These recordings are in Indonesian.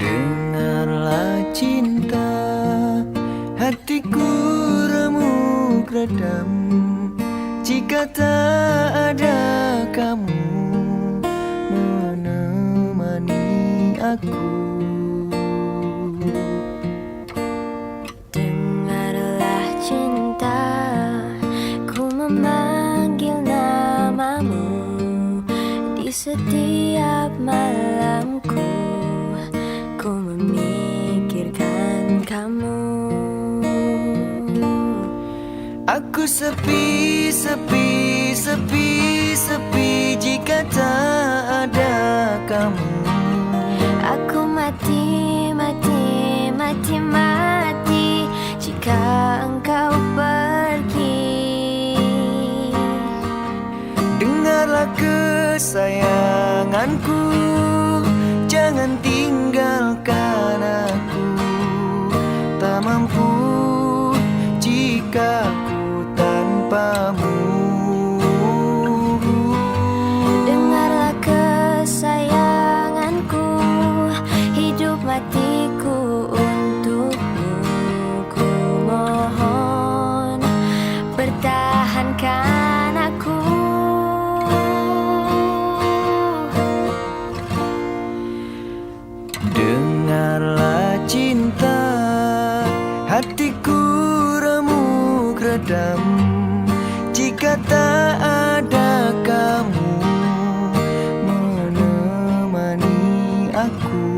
Dengarlah cinta, hatiku remuk redam. Jika tak ada kamu menemani aku. Dengarlah cinta, ku memanggil namamu di setiap malamku. Ku memikirkan kamu. Aku sepi, sepi, sepi, sepi jika tak ada kamu. Aku mati, mati, mati, mati jika engkau pergi. Dengarlah kesayanganku, jangan tinggalkan aku. Tak mampu jika ku tanpamu. Dengarlah kesayanganku, hidup matiku untukmu. Ku mohon pertahankan aku. Dengarlah cinta, hatiku remuk redam. Jika tak ada kamu menemani aku.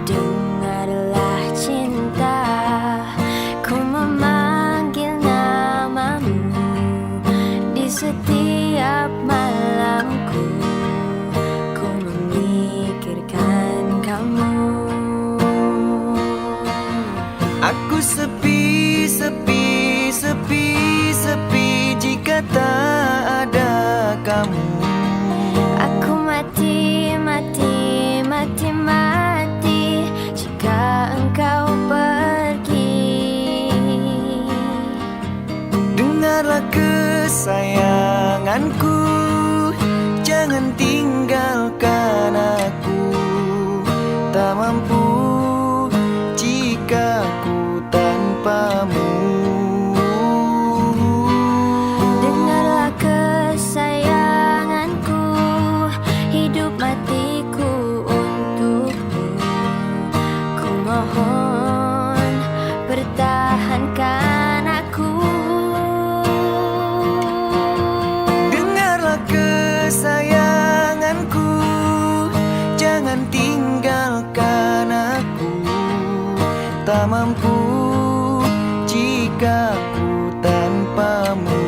Dengarlah cinta, ku memanggil namamu di setiap malamku. Ku memikirkan kamu. Aku sepi, sepi, sepi, sepi jika tak ada kamu. Aku mati, mati, mati, mati jika engkau pergi. Dengarlah kesayanganku, jangan tinggalkan aku. Tak mampu jika ku tanpamu. Dengarlah kesayanganku, hidup matiku untukmu. Ku mohon pertahankan aku. Dengarlah kesayanganku, jangan tinggalkan aku. Tak mampu jika ku tanpamu.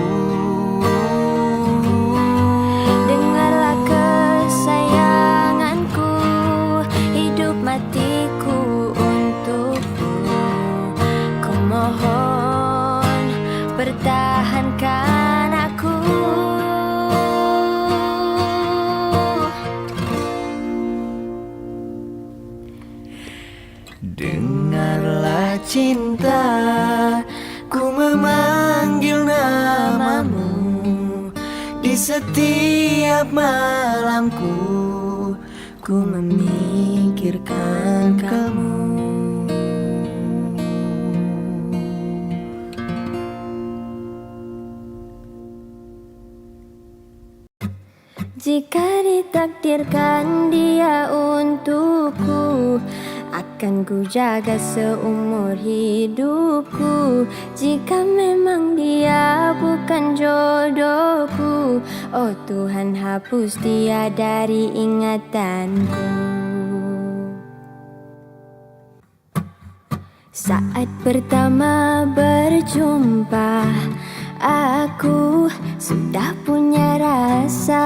Dengarlah kesayanganku, hidup matiku untukmu. Ku mohon pertahankan aku. Dengarlah cinta, ku memanggil namamu di setiap malamku. Ku memikirkan kamu. Jika ditakdirkan dia untukku, akan ku jaga seumur hidupku. Jika memang dia bukan jodohku, oh Tuhan hapus dia dari ingatanku. Saat pertama berjumpa, aku sudah punya rasa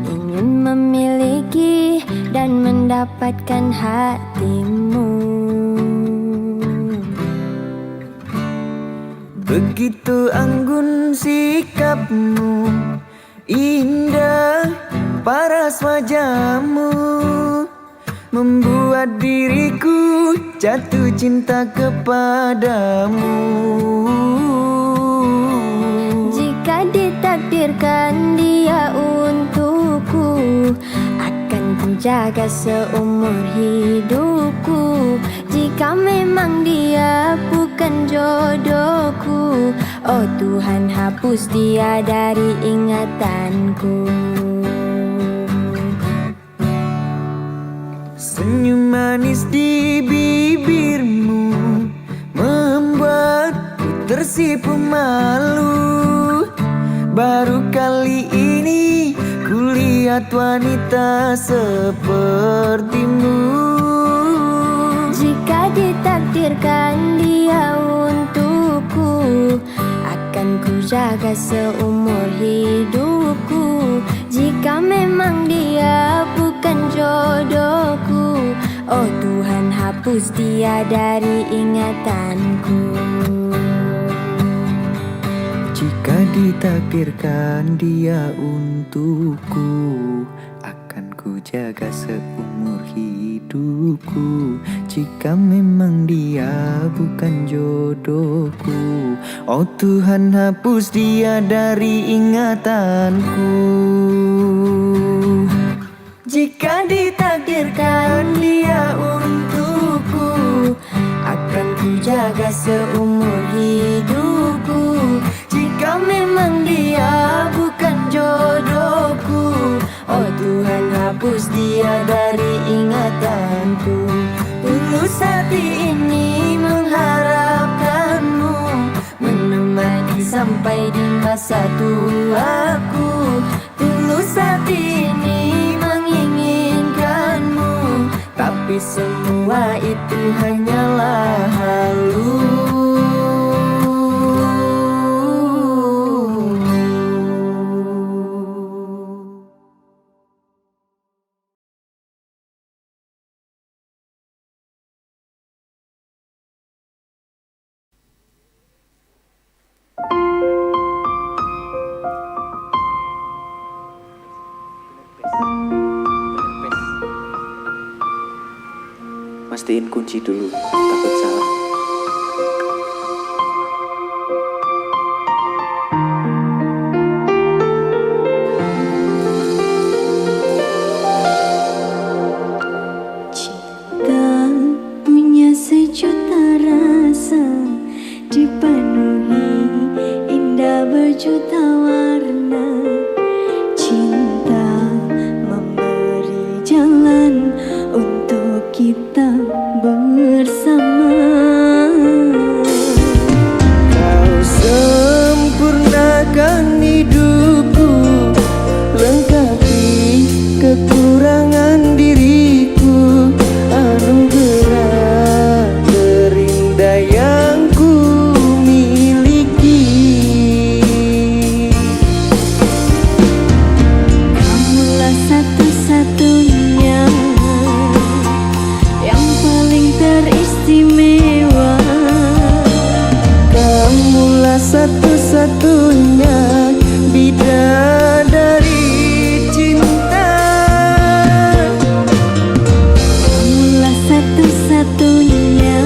ingin memiliki dan mendapatkan hatimu. Begitu anggun sikapmu, indah paras wajahmu, membuat diriku jatuh cinta kepadamu. Jika ditakdirkan dia untukku, akan ku jaga seumur hidupku. Jika memang dia bukan jodohku, oh Tuhan hapus dia dari ingatanku. Senyum manis di bibirmu membuatku tersipu malu. Baru kali ini kulihat wanita sepertimu. Jika ditakdirkan dia untukku, akan ku jaga seumur hidupku. Jika memang dia bukan jodohku, oh Tuhan hapus dia dari ingatanku. Jika ditakdirkan dia untukku, akan ku jaga seumur hidupku. Jika memang dia bukan jodohku, oh Tuhan hapus dia dari ingatanku. Jika ditakdirkan dia untukku, akan ku jaga seumur hidupku. Jika memang dia bukan jodohku, oh Tuhan hapus dia dari ingatanku. Tulus hati ini mengharapkanmu, menemani sampai di masa tuaku. Tulus hati ini menginginkanmu, tapi semua itu hanyalah halu. Mastiin kunci dulu, takut salah. Cinta punya sejuta rasa, dipenuhi indah berjuta warna. Cinta memberi jalan untuk kita bersama. Kau sempurnakan hidupku, lengkapi kekurangan diriku. Anugerah terindah yang ku miliki. Kamulah satu-satunya yang paling teristimewa. Kamulah satu-satunya bidadari cinta. Kamulah satu-satunya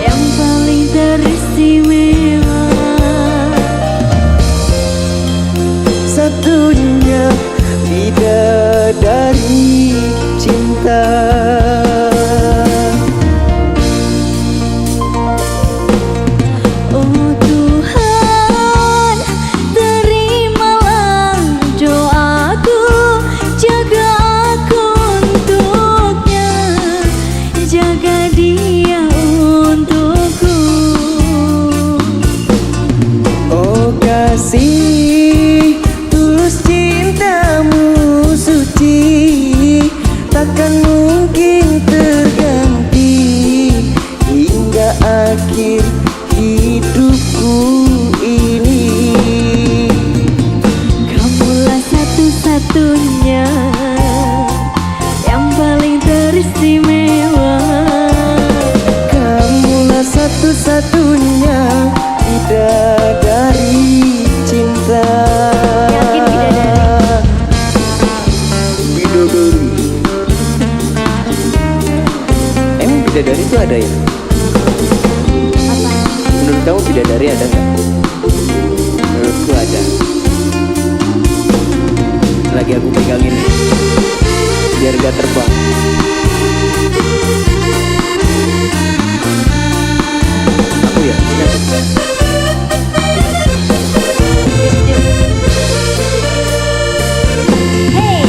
yang paling teristimewa. Satunya bidadari cinta. Oh Tuhan, terimalah doaku, jaga aku untuknya, jaga dia untukku. Oh kasih, tulus cintamu suci, takkan mungkin terganti hingga akhir hidupku ini. Kamulah satu-satunya yang paling teristimewa. Kamulah satu-satunya itu ada ya? Apa? Menurut kamu bidadari ada nggak? Menurutku ada. Lagi aku pegangin biar gak terbang. Aku ya, ini aku. Hey,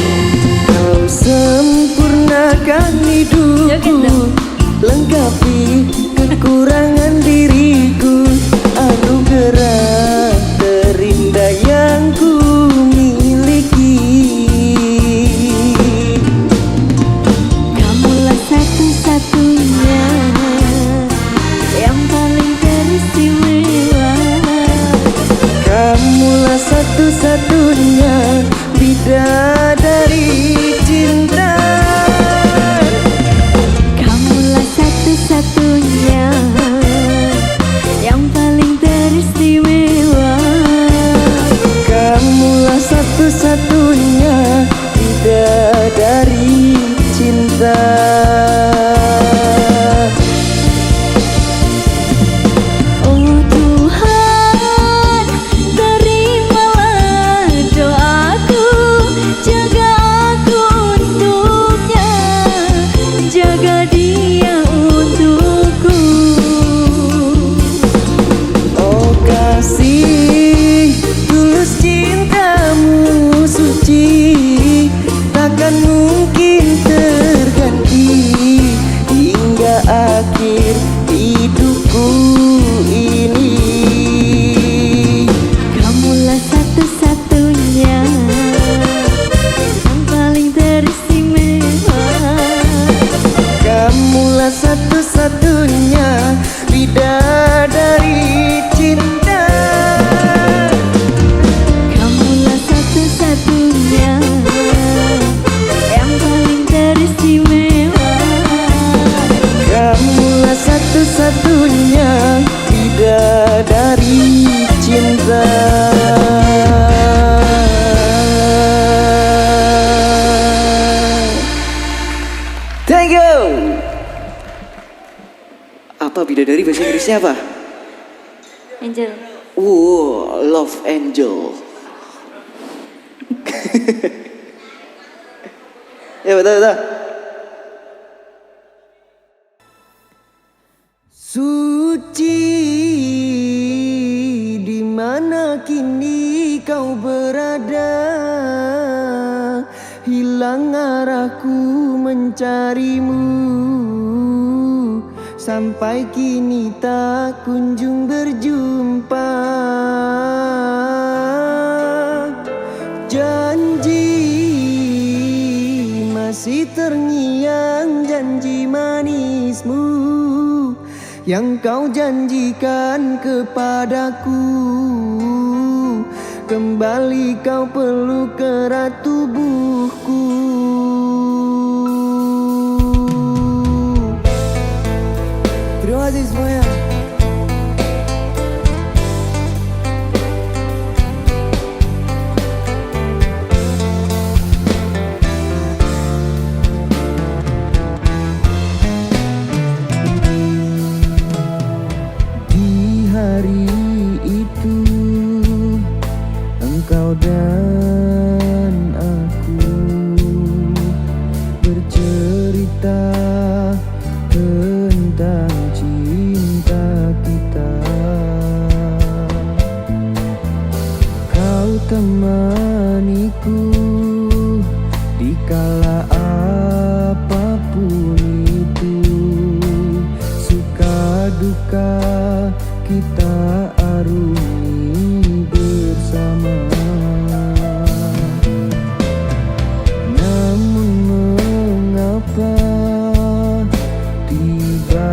Kau sempurnakan joget hidupku, dong. lengkapi kekurangan diriku, anugerah terindah yang ku miliki. Kamulah satu-satunya yang paling teristimewa. Kamulah satu-satunya bidadari cinta. Kamulah satu-satunya yang paling teristimewa. Kamulah satu-satunya bidadari cinta. Oh Tuhan, terimalah doaku, jaga aku untuknya, jaga dia untukku. Oh kasih, tulus cintamu suci, takkan mungkin terganti hingga akhir hidupku ini. Kamulah satu-satunya yang paling teristimewa. Kamulah satu-satunya bidadari cinta. Kamulah satu-satunya yang paling teristimewa. Kamulah satu-satunya bidadari cinta. Thank you. Apa bidadari bahasa Inggrisnya apa? Angel. Love angel. Ya betul betul. Suci, di mana kini kau berada? Hilang arahku mencarimu, sampai kini tak kunjung berjumpa. Janji masih terngiang, janji manismu yang kau janjikan kepadaku. Kembali kau peluk erat tubuhku. Terima kasih semuanya. Di hari itu engkau dan aku bercerita tentang cinta kita. Kau temaniku di kala apapun itu, suka duka kita arungi bersama. Namun mengapa tiba-tiba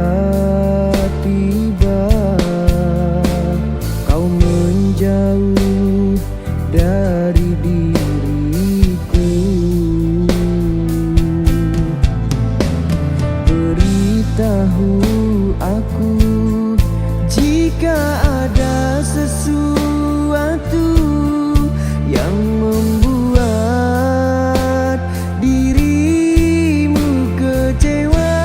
kau menjauh dari diriku? Beritahu aku jika ada sesuatu yang membuat dirimu kecewa.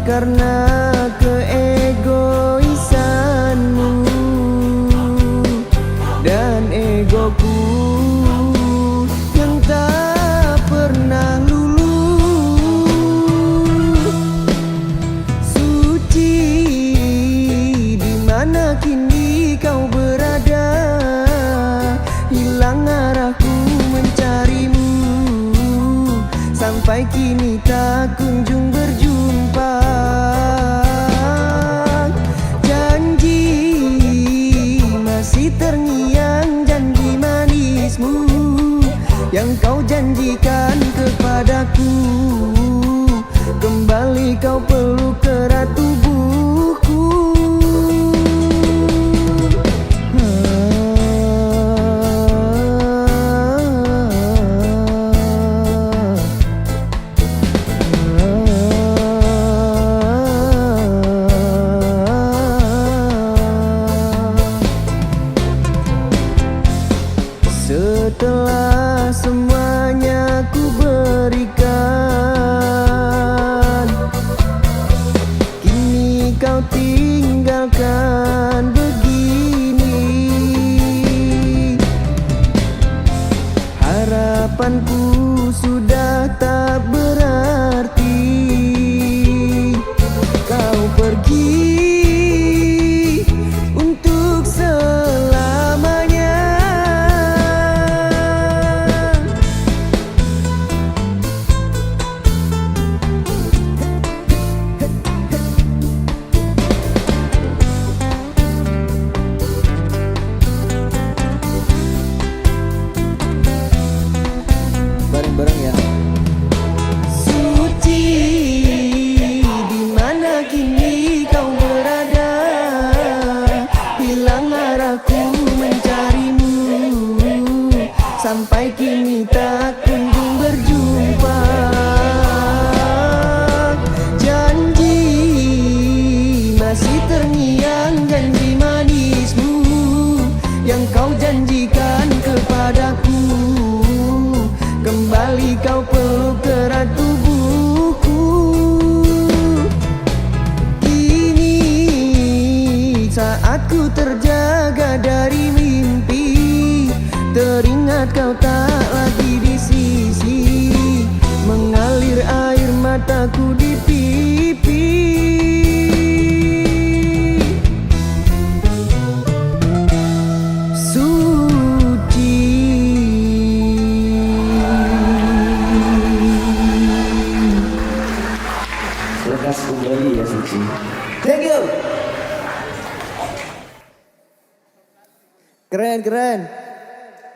karena keegoisanmu dan egoku yang tak pernah luluh. Suci, di mana kini kau berada? Hilang arahku mencarimu, sampai kini tak kunjung berjumpa. Janji masih terngiang, janji manismu yang kau janjikan kepadaku. Kembali kau peluk erat tubuhku. Setelah semuanya ku berikan, kini kau tinggalkan begini. Harapanku sudah tak berarti, kau pergi untuk selamanya. Bareng-bareng ya. Suci, di mana kini kau berada? Hilang arahku mencarimu, sampai kini tak kunjung berjumpa. Janji masih terngiang, janji manismu yang kau janjikan kepadaku. Kembali kau peluk erat tubuhku. Kini saat ku terjaga dari mimpi, teringat kau tak lagi di sisi. Mengalir air mataku di pipi. Lekas kembali ya Suci. Thank you. Keren, keren.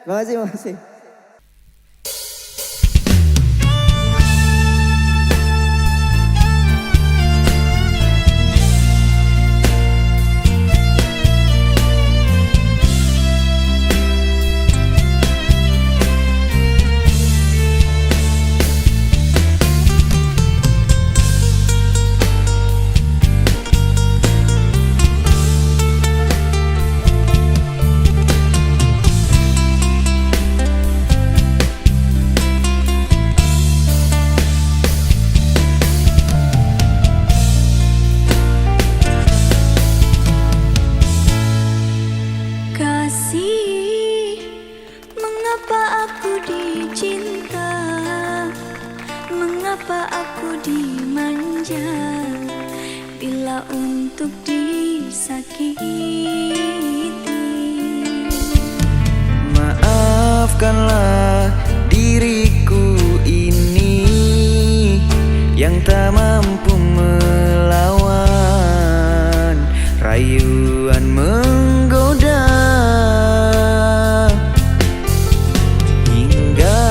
Makasih, makasih. Kasih, mengapa aku dicinta? Mengapa aku dimanja bila untuk disakiti? Maafkanlah diriku ini yang tak mampu melawan rayuan menggoda, hingga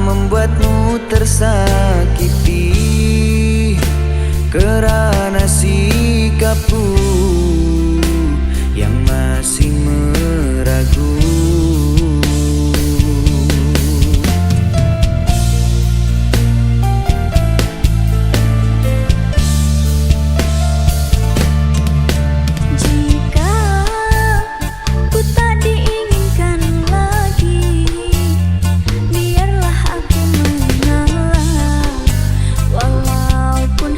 membuatmu tersakiti karena sikapku yang masih meragu. Walaupun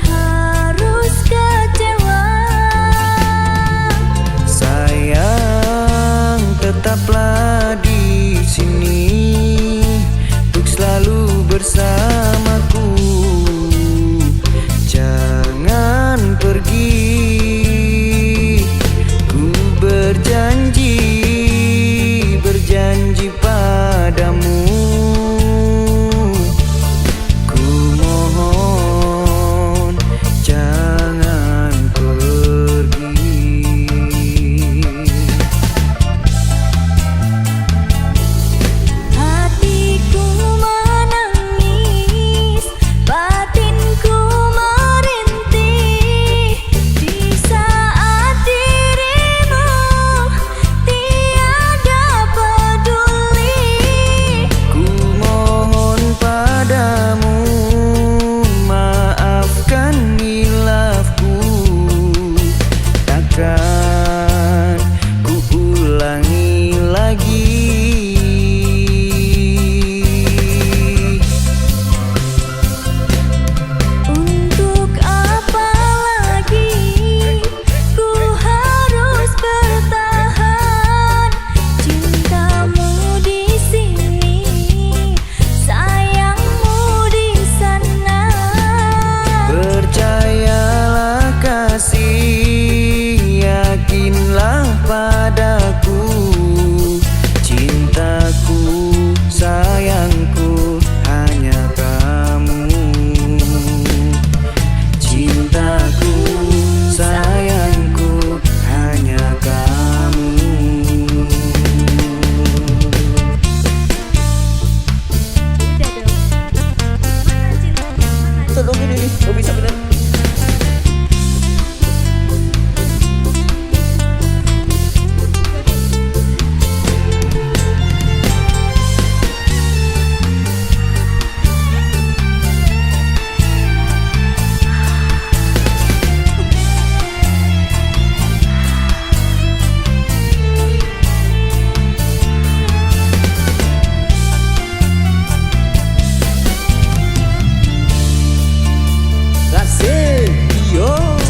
tolong ini, gak bisa bener.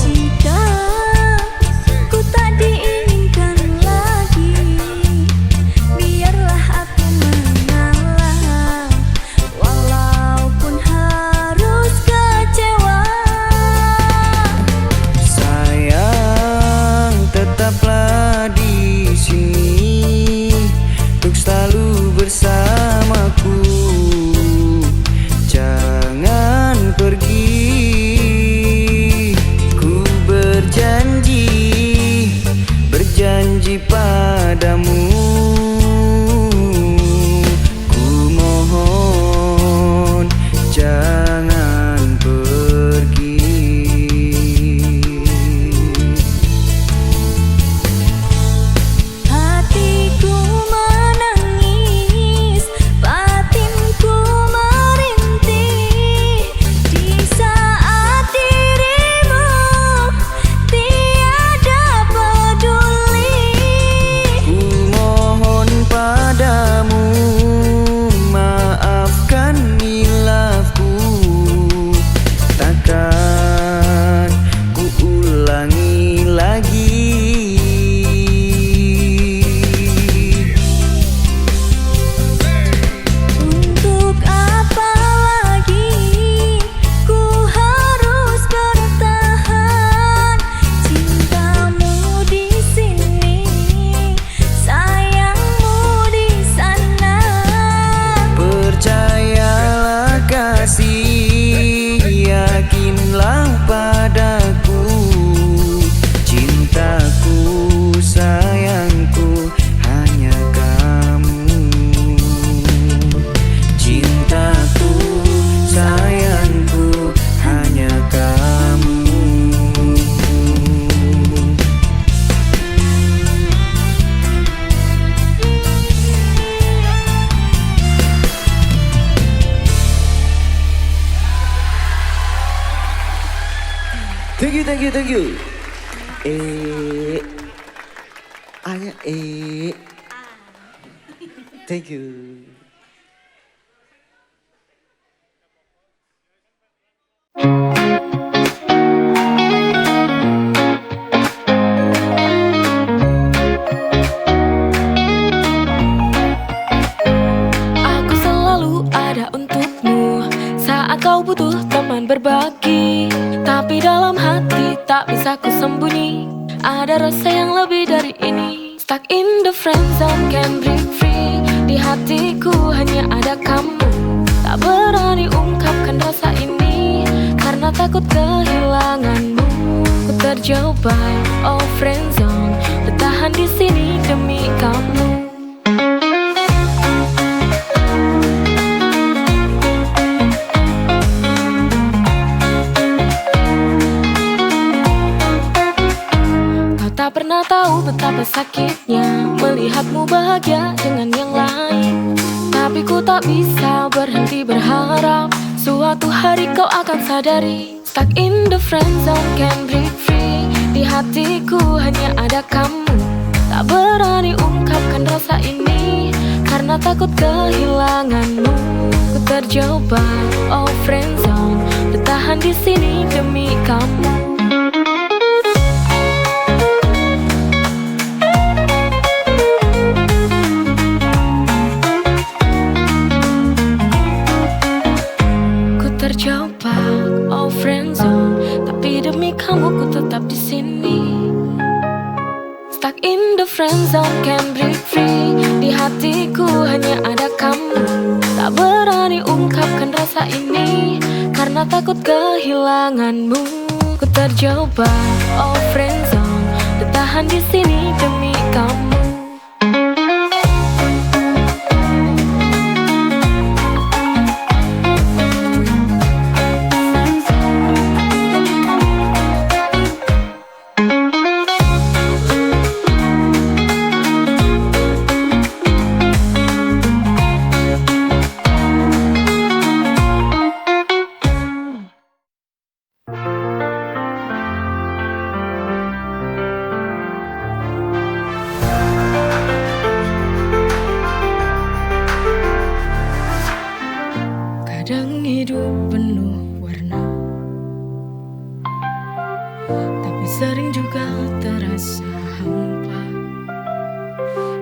Jika ku tak diinginkan lagi, biarlah aku mengalah, walaupun harus kecewa. Sayang, tetaplah di sini untuk selalu bersamaku. Jangan pergi. Berjanji padamu, ku mohon jangan pergi. Hatiku menangis, batinku merintih di saat dirimu tiada peduli. Ku mohon padamu, maafkan hilafku. Takkan ku ulangi lagi. Untuk apa lagi ku harus bertahan? Cintamu di sini, sayangmu di sana. Percayalah kasih, yakinlah padaku. Cintaku, sayangku, hanya kamu. Cintaku, sayangku, hanya kamu. Thank you, thank you, thank you. Anya, thank you. Aku selalu ada untukmu saat kau butuh teman berbagi. Tapi dalam hati tak bisa ku sembunyi, ada rasa yang lebih dari ini. Stuck in the friend zone, can't break free. Di hatiku hanya ada kamu. Tak berani ungkapkan rasa ini karena takut kehilanganmu. Ku terjebak, oh friend zone, bertahan di sini demi kamu. Tak pernah tahu betapa sakitnya melihatmu bahagia dengan yang lain. Tapi ku tak bisa berhenti berharap suatu hari kau akan sadari. Stuck in the friend zone, can't break free. Di hatiku hanya ada kamu. Tak berani ungkapkan rasa ini karena takut kehilanganmu. Ku terjebak, oh friend zone, bertahan di sini demi kamu. Terjebak, oh friend zone, tapi demi kamu ku tetap di sini. Stuck in the friend zone, can't break free. Di hatiku hanya ada kamu. Tak berani ungkapkan rasa ini karena takut kehilanganmu. Ku terjebak, oh friend zone, bertahan di sini demi kamu. terasa hampa.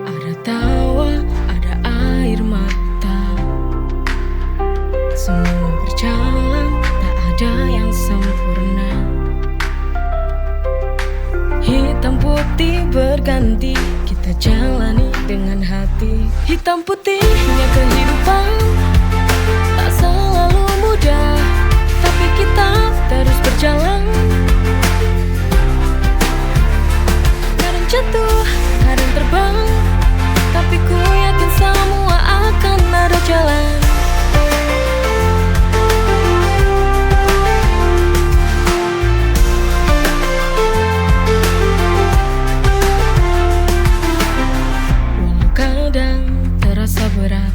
Ada tawa, ada air mata. Semua berjalan, tak ada yang sempurna. Hitam putih berganti, kita jalani dengan hati. Hitam putihnya kehidupan, tak selalu mudah, tapi kita terus berjalan. Kadang jatuh, kadang terbang, tapi ku yakin semua akan ada jalan. Walau kadang terasa berat,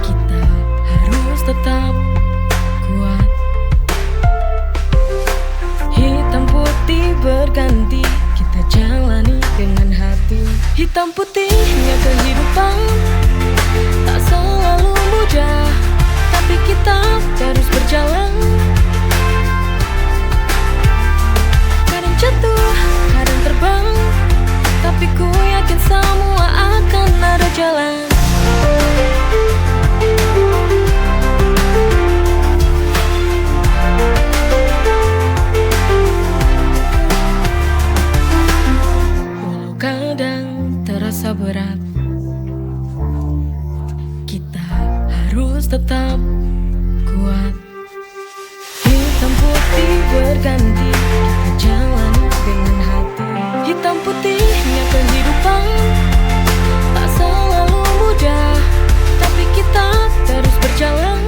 kita harus tetap kuat. Hitam putih berganti, kita jalani dengan hati. Hitam putihnya kehidupan, tak selalu mudah, tapi kita terus berjalan. Kadang jatuh, kadang terbang, tapi ku yakin semua akan ada jalan. Walau kadang terasa berat, kita harus tetap kuat. Hitam putih berganti, kita jalani dengan hati. Hitam putihnya kehidupan, tak selalu mudah, tapi kita terus berjalan.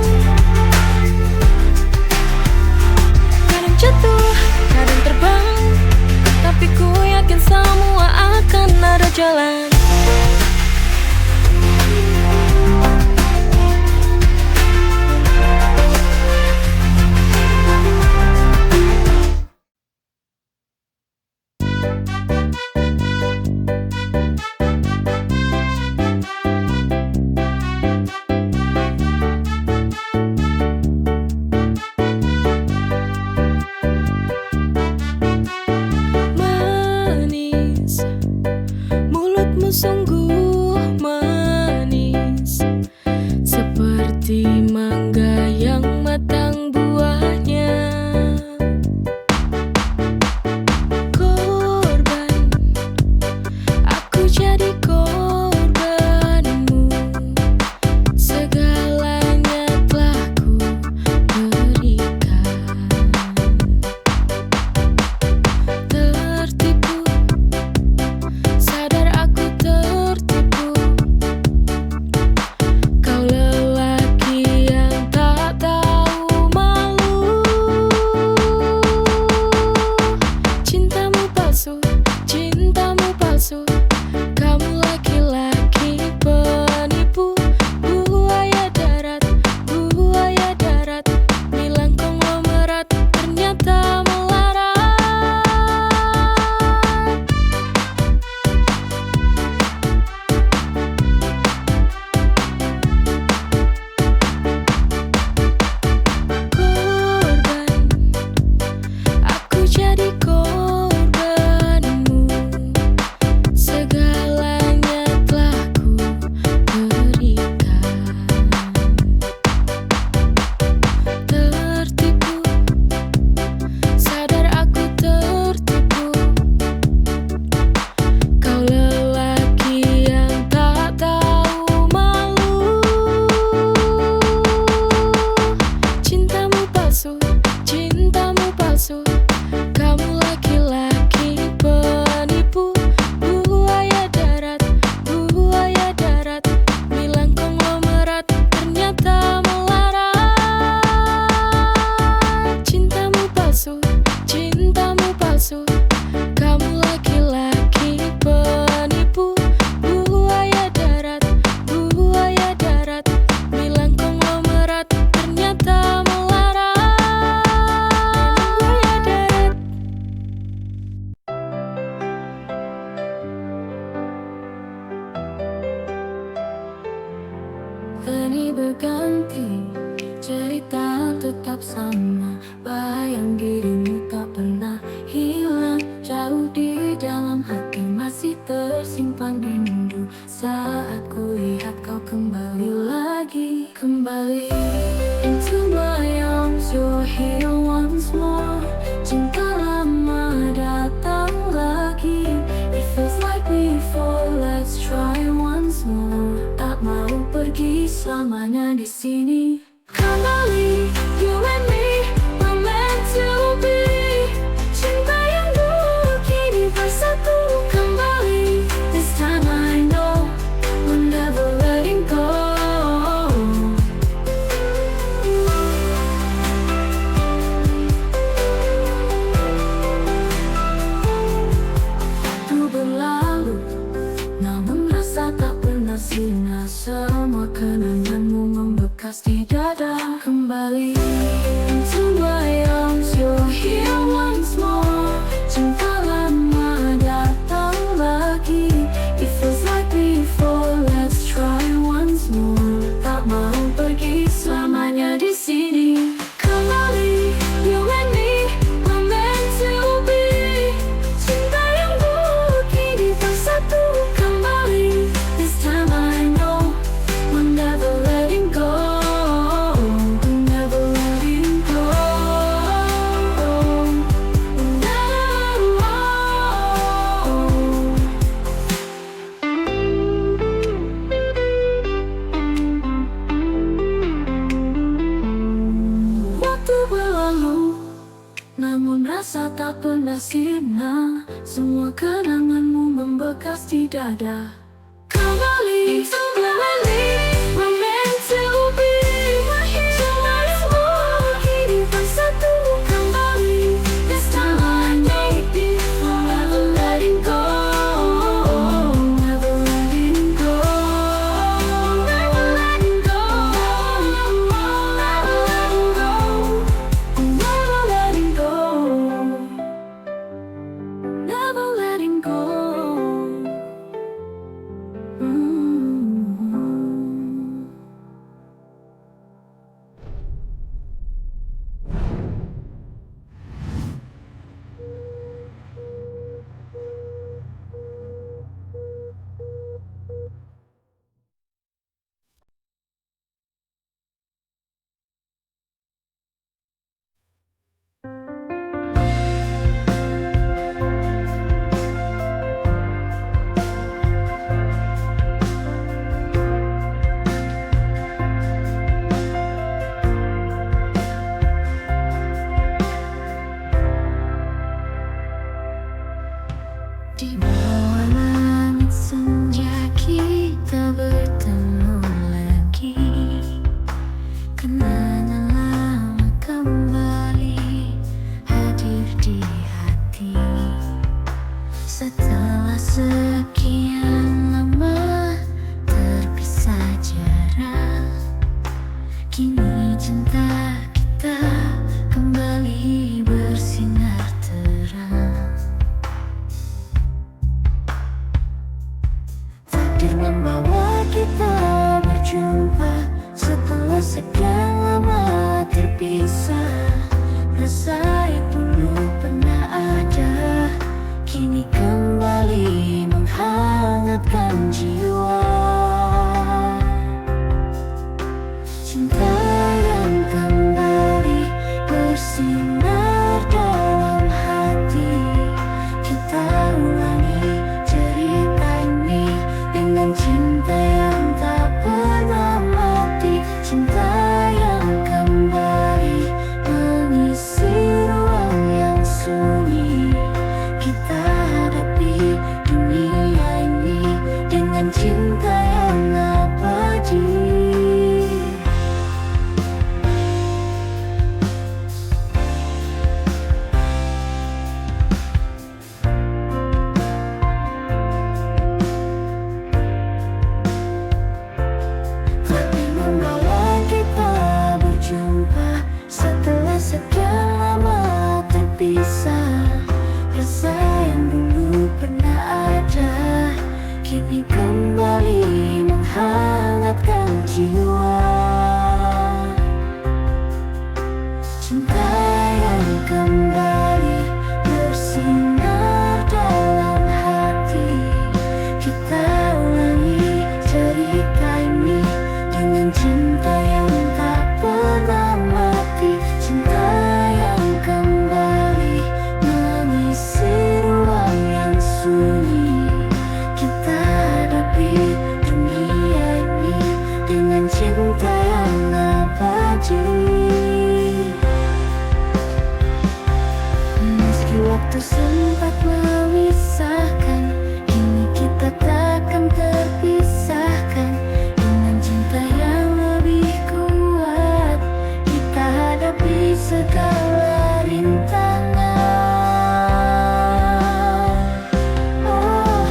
Kadang jatuh, kadang terbang, tapi ku yakin semua akan ada jalan. Manis, mulutmu sungguh manis, seperti mangga yang matang buahnya. Korban, aku jadi korbanmu, segalanya telah ku berikan. Tertipu, sadar aku tertipu. Kau lelaki yang tak tahu malu. Cintamu palsu, cintamu palsu. Kamu laki-laki penipu. Buaya darat, buaya darat. Bilang konglomerat, ternyata melarat. Korban, aku jadi korbanmu, segalanya telah ku berikan. Tertipu, sadar aku tertipu. Kau lelaki yang tak tahu malu. Cintamu palsu, cintamu palsu. Kamu laki-laki penipu. Buaya darat, buaya darat. Bilang konglomerat, ternyata melarat. Cintamu palsu, cintamu palsu. Kamu laki-laki penipu. Buaya darat, buaya darat. Bilang konglomerat, ternyata melarat. Buaya darat. Benih berganti, cerita tetap sama. Bayang dirimu tak pernah hilang. kembali into my arms, you're here once more. Cinta lama datang lagi. It feels like before, let's try once more. Tak mau pergi selamanya di sini. Kembali, you and me, we're meant to be. Cinta yang dulu kini bersatu kembali. This time I know we're never letting go. We're never letting go. Waktu berlalu, namun rasa tak pernah sirna. Semua kenanganmu membekas di dada. Kembali, kembali, we're meant to be. Cinta yang dulu kini bersatu kembali. This time I know we're never letting go. Never letting go. Never letting go. Never letting go. Never letting go. Never letting go. Di bawah langit senja kita bertemu lagi. Kenangan lama kembali hadir di hati. Setelah sekian lama terpisah jarak, kini cinta kita kembali bersinar terang. Takdir membawa kita berjumpa setelah sekian lama terpisah. Rasa yang dulu pernah ada kini kembali menghangatkan jiwa. Cinta yang kembali bersinar dalam hati. Kita ulangi cerita ini dengan cinta yang tak pernah mati. Cinta yang kembali mengisi ruang yang sunyi. Kita hadapi dunia ini dengan cinta yang abadi. Takdir membawa kita berjumpa setelah sekian lama terpisah. Rasa yang dulu pernah ada kini kembali menghangatkan jiwa. Cinta yang kembali bersinar dalam hati. Kita ulangi cerita ini dengan cinta yang tak pernah mati. Cinta yang kembali mengisi ruang yang sunyi. Kita hadapi dunia ini dengan cinta yang abadi. Meski waktu sempat memisahkan, kini kita takkan terpisahkan. Dengan cinta yang lebih kuat, kita hadapi segala rintangan. Oh,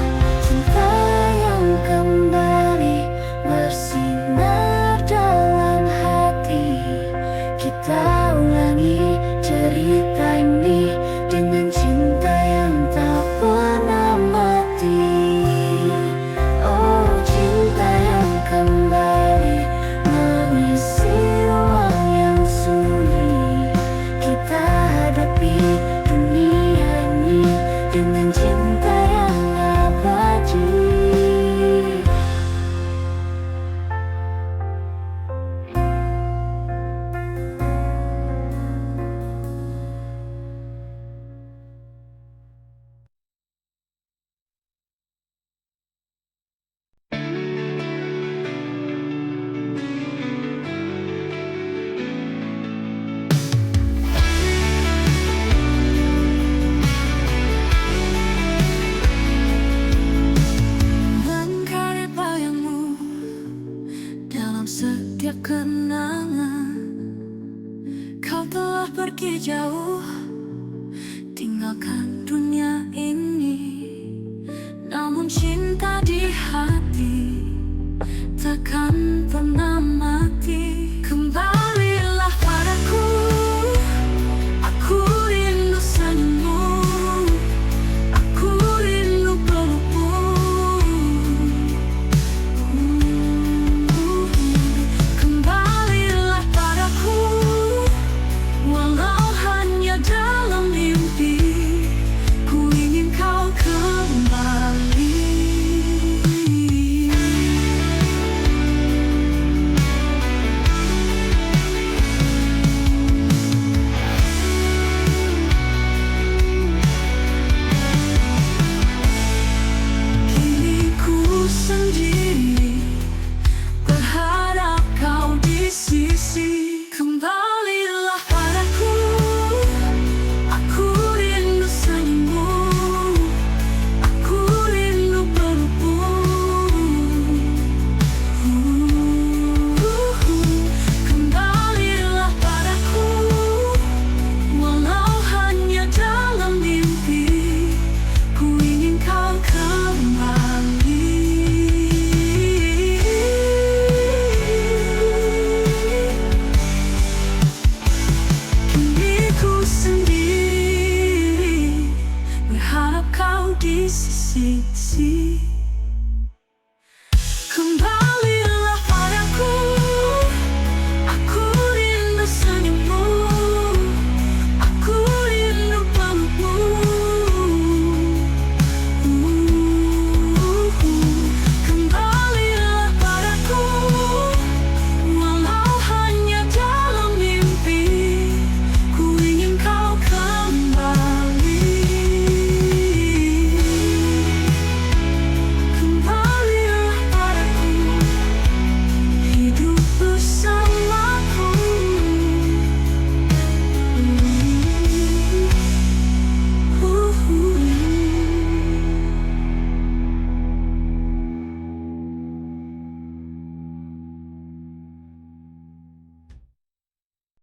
cinta yang kembali bersinar dalam hati. kita ulangi cerita ini dengan cinta yang tak pernah mati. Oh, cinta yang kembali mengisi ruang yang sunyi. Kita hadapi dunia ini dengan cinta yang abadi. Menggali bayangmu dalam setiap kenangan. Kau telah pergi jauh, tinggalkan